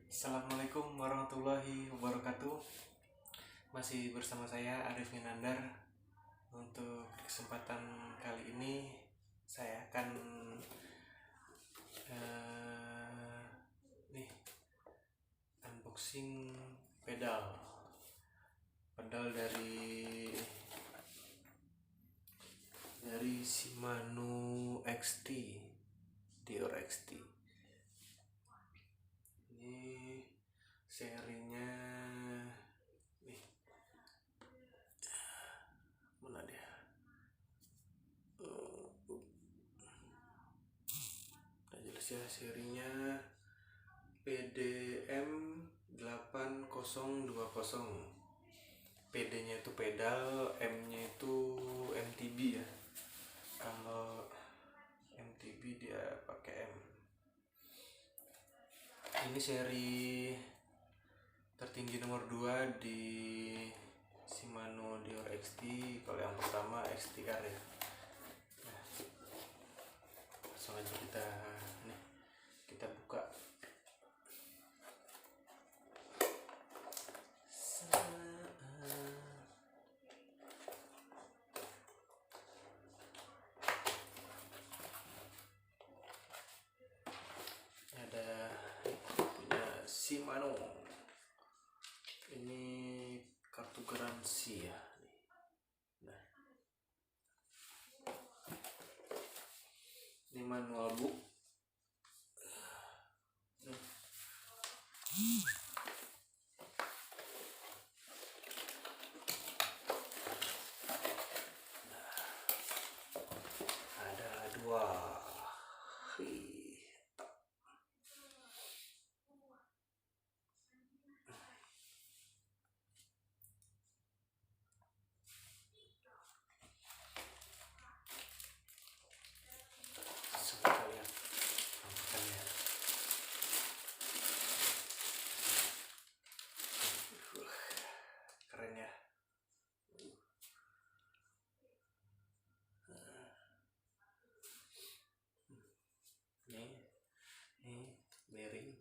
Assalamualaikum warahmatullahi wabarakatuh. Masih bersama saya Arif Minandar. Untuk kesempatan kali ini saya akan unboxing pedal dari Shimano XT, Dior XT. Ini serinya nih, mana dia? Nah, jelas ya, serinya PDM 8020. PD-nya itu pedal, M-nya itu MTB ya. Kalau MTB dia pakai M. Ini seri tertinggi nomor 2 di Shimano Dior XT. Kalau yang pertama XTR ya. Nah, langsung aja kita buka. Ada punya Shimano. Ini kartu garansi ya. Nah, ini manual book. Ada dua. Keren ya. Ini bearing.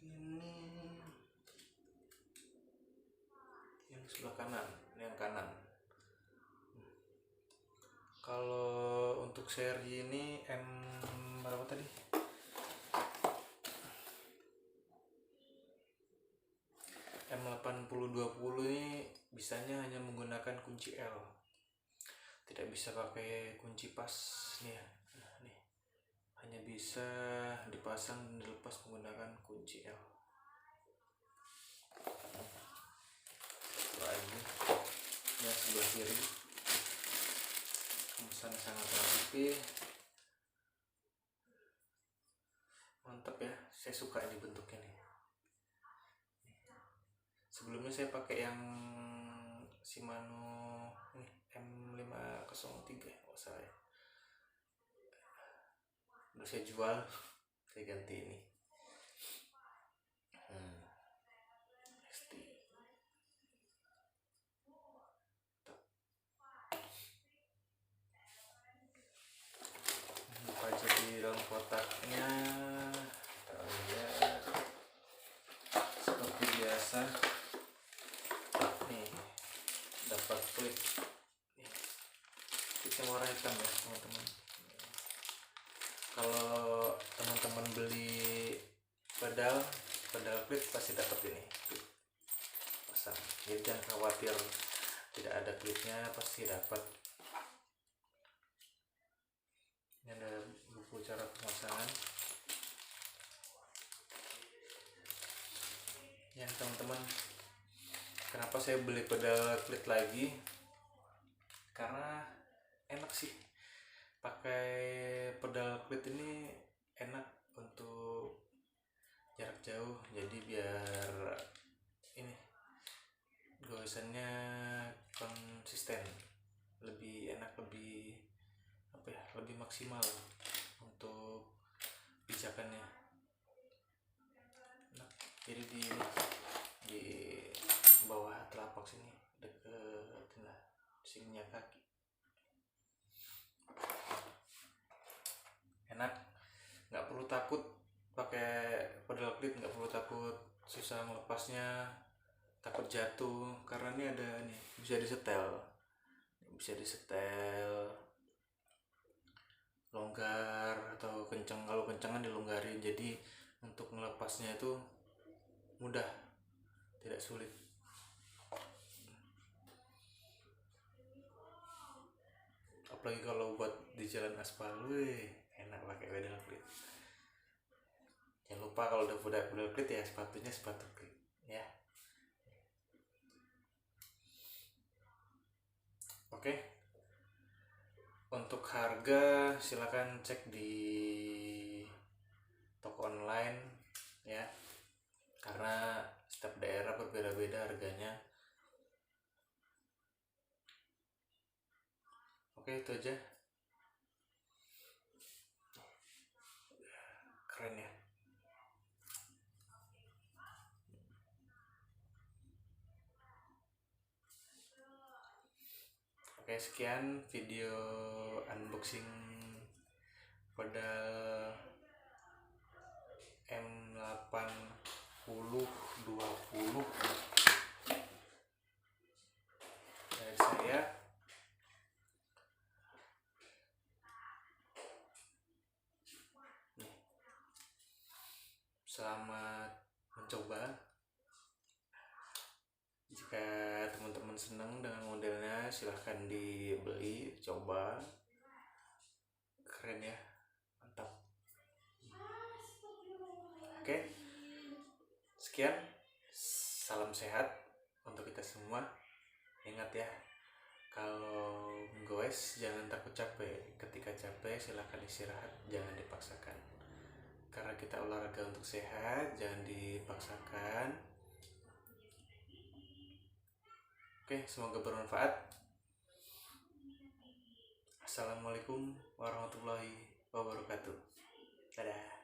Ini yang sebelah kanan, yang kanan. Kalau untuk seri ini M berapa tadi? M8020 ini bisanya hanya menggunakan kunci L. Tidak bisa pakai kunci pas nih ya. Nah, nih. Hanya bisa dipasang dan dilepas menggunakan kunci L. Lagi yang sebelah kiri, kemasannya sangat rapi, mantap ya. Saya suka ini bentuknya nih. Sebelumnya saya pakai yang Shimano nih, M503 kalau salah ya. Udah saya jual, saya ganti ini. XT. Apa aja di dalam kotaknya? Kita lihat seperti biasa. Nih, dapat klip. Nih, klipnya warna hitam ya teman-teman. Kalau teman-teman beli pedal klip pasti dapat ini klip pasang. Jadi jangan khawatir tidak ada klipnya, pasti dapat. Ini ada buku cara pemasangan. Ya teman-teman, kenapa saya beli pedal klip lagi? Karena enak sih. Pakai pedal klip ini enak untuk jarak jauh, jadi biar ini tulisannya konsisten, lebih enak, lebih apa ya, lebih maksimal untuk pijakannya. Nah, jadi di bawah telapak sini, deket lah sininya kaki, enak, nggak perlu takut pakai pedal klit, nggak perlu takut susah melepasnya, takut jatuh, karena ini ada nih, bisa disetel longgar atau kencang. Kalau kencangan dilonggarin, jadi untuk melepasnya itu mudah, tidak sulit. Apalagi kalau buat di jalan aspal, enak pakai pedal klit. Jangan lupa kalau udah pedal klit ya, sepatunya sepatu klit ya. Oke, untuk harga silakan cek di toko online ya, karena setiap daerah berbeda-beda harganya. Oke, itu aja. Keren ya. Oke, sekian video unboxing pedal M8020 dari saya. Selamat mencoba. Jika teman-teman senang dengan modelnya, silahkan dibeli, coba. Keren ya, mantap. Oke, sekian, salam sehat untuk kita semua. Ingat ya, kalau goes jangan takut capek. Ketika capek silahkan istirahat, jangan dipaksakan. Karena kita olahraga untuk sehat, jangan dipaksakan. Oke, semoga bermanfaat. Assalamualaikum warahmatullahi wabarakatuh. Dadah.